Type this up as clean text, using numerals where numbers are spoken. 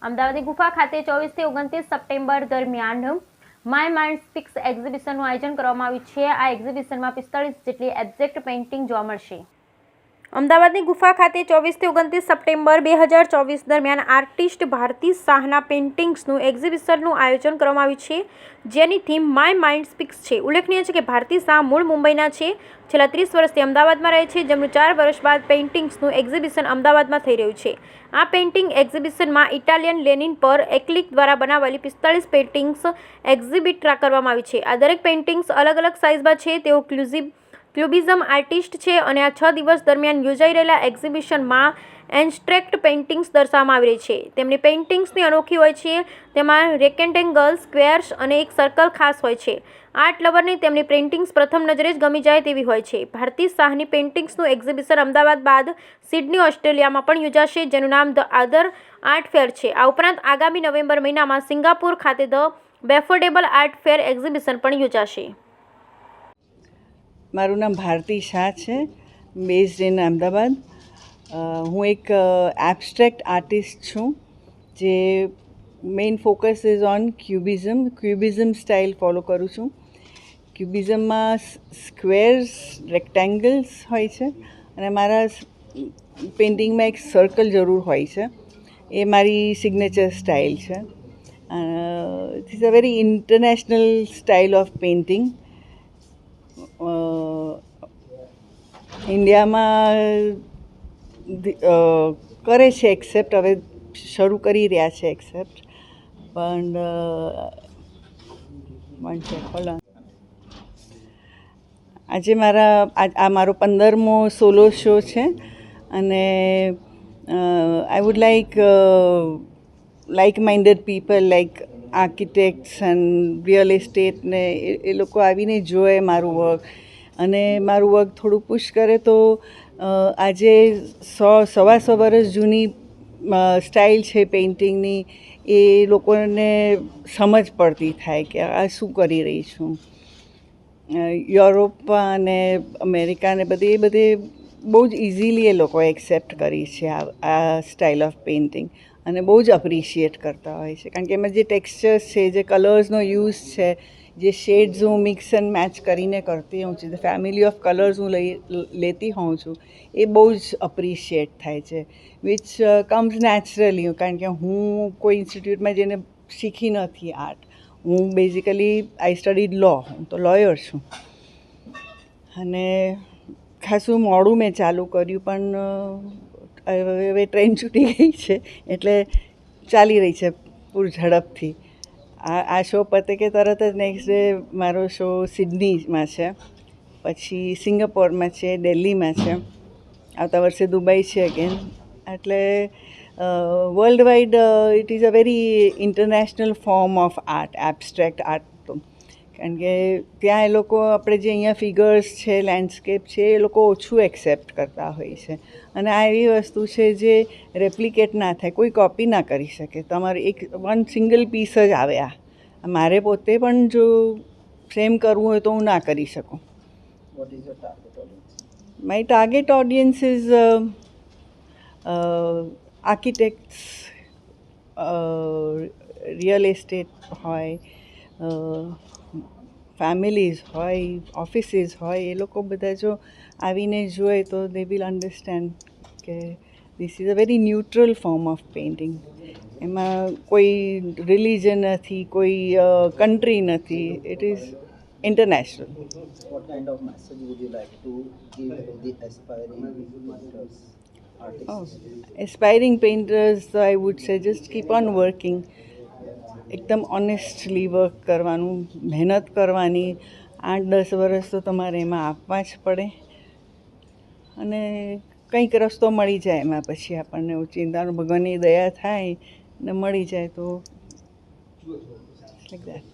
અમદાવાદની ગુફા ખાતે 24 થી 29 સપ્ટેમ્બર દરમિયાન માય માઇન્ડ સ્પીક્સ એક્ઝિબિશનનું આયોજન કરવામાં આવ્યું છે। આ એક્ઝિબિશનમાં 45 જેટલી એબ્સ્ટ્રેક્ટ પેઇન્ટિંગ જોવા મળશે। અમદાવાદની ગુફા ખાતે 24 થી 29 સપ્ટેમ્બર 2024 દરમિયાન આર્ટિસ્ટ ભારતી શાહના પેઇન્ટિંગ્સનું એક્ઝિબિશનનું આયોજન કરવામાં આવ્યું છે, જેની થીમ માય માઇન્ડ સ્પીક્સ છે। ઉલ્લેખનીય છે કે ભારતી શાહ મૂળ મુંબઈના છે, છેલ્લા 30 વર્ષથી અમદાવાદમાં રહે છે, જેમનું 4 વર્ષ બાદ પેઇન્ટિંગ્સનું એક્ઝિબિશન અમદાવાદમાં થઈ રહ્યું છે। આ પેઇન્ટિંગ એક્ઝિબિશનમાં ઇટાલિયન લેનિન પર એક્લિક દ્વારા બનાવેલી 45 પેઇન્ટિંગ્સ એક્ઝિબિટ કરવામાં આવી છે। આ દરેક પેઇન્ટિંગ્સ અલગ અલગ સાઇઝમાં છે। તેઓ ક્યુબિઝમ આર્ટિસ્ટ છે અને આ 6 દિવસ દરમિયાન યોજાઈ રહેલા એક્ઝિબિશનમાં એબ્સ્ટ્રેક્ટ પેઇન્ટિંગ્સ દર્શાવવામાં આવી રહી છે। તેમની પેઇન્ટિંગ્સની અનોખી હોય છે, તેમાં રેક્ટેંગલ, સ્ક્વેર્સ અને એક સર્કલ ખાસ હોય છે। આર્ટ લવરને તેમની પેઇન્ટિંગ્સ પ્રથમ નજરે જ ગમી જાય તેવી હોય છે। ભારતી શાહની પેઇન્ટિંગ્સનું એક્ઝિબિશન અમદાવાદ બાદ સિડની, ઓસ્ટ્રેલિયામાં પણ યોજાશે, જેનું નામ ધ અધર આર્ટ ફેર છે। આ ઉપરાંત આગામી નવેમ્બર મહિનામાં સિંગાપુર ખાતે ધ બેફોર્ડેબલ આર્ટ ફેર એક્ઝિબિશન પણ યોજાશે। મારું નામ ભારતી શાહ છે, બેઝડ ઇન અમદાવાદ। હું એક એબ્સ્ટ્રેક્ટ આર્ટિસ્ટ છું, જે main focus is on cubism style follow કરું છું। ક્યુબિઝમમાં સ્ક્વેર્સ, રેક્ટેંગલ્સ હોય છે અને મારા પેઇન્ટિંગમાં એક સર્કલ જરૂર હોય છે। એ મારી સિગ્નેચર સ્ટાઇલ છે। It is a very international style of painting. ઇન્ડિયામાં કરે છે એક્સેપ્ટ, હવે શરૂ કરી રહ્યા છે એક્સેપ્ટ, પણ આજે આ મારો 15મો સોલો શો છે અને I would like minded people like architects and real estate ને એ લોકો આવીને જોએ મારું વર્ક અને મારું વર્ક થોડું પુશ કરે, તો આજે 100-125 વર્ષ જૂની સ્ટાઇલ છે પેઇન્ટિંગની, એ લોકોને સમજ પડતી થાય કે આ શું કરી રહી છું। યુરોપ અને અમેરિકા ને બધે બહુ જ ઇઝીલી એ લોકો એક્સેપ્ટ કરી છે આ સ્ટાઇલ ઓફ પેઇન્ટિંગ અને બહુ જ અપ્રિશિએટ કરતા હોય છે, કારણ કે એમાં જે ટેક્સચર્સ છે, જે કલર્સનો યુઝ છે, જે શેડ્સ હું મિક્સ એન્ડ મેચ કરીને કરતી હોઉં છું, ફેમિલી ઓફ કલર્સ હું લેતી હોઉં છું, એ બહુ જ અપ્રિશિએટ થાય છે, વિચ કમ્સ નેચરલી, કારણ કે હું કોઈ ઇન્સ્ટિટ્યૂટમાં જઈને શીખી નથી આર્ટ। હું બેઝિકલી આઈ સ્ટડીડ લો, હું તો લોયર છું અને ખાસું મોડું મેં ચાલુ કર્યું, પણ હવે ટ્રેન છૂટી ગઈ છે એટલે ચાલી રહી છે પૂર ઝડપથી। આ શો પતે કે તરત જ નેક્સ્ટ ડે મારો શો સિડનીમાં છે, પછી સિંગાપોરમાં છે, દિલ્હીમાં છે, આવતા વર્ષે દુબઈ છે અગેન। એટલે world wide it is a very international form of art, abstract art, તો કારણ કે ત્યાં એ લોકો આપણે જે અહીંયા ફિગર્સ છે, લેન્ડસ્કેપ છે, એ લોકો ઓછું એક્સેપ્ટ કરતા હોય છે અને આ એવી વસ્તુ છે જે રેપ્લિકેટ ના થાય, કોઈ કોપી ના કરી શકે। તમારે એક સિંગલ પીસ જ આવે। આ મારે પોતે પણ જો સેમ કરવું હોય તો હું ના કરી શકું। My target audience is architects, real estate હોય, ફેમિલીઝ હોય, ઓફિસીસ હોય, એ લોકો બધા જો આવીને જોઈએ તો દે વિલ અન્ડરસ્ટેન્ડ કે this is a very neutral form of painting. એમાં કોઈ રિલિજન નથી, કોઈ કન્ટ્રી નથી, it is international. What kind of message would you like to give the aspiring painters, artists? Aspiring painters, I would say just keep on working. એકદમ honestly work કરવાનું, મહેનત કરવાની, 8-10 વર્ષ તો તમારે એમાં આપવા જ પડે અને કંઈક રસ્તો મળી જાય એમાં, પછી આપણને ચિંતાનું ભગવાનની દયા થાય ને મળી જાય તો લાઈક દેટ।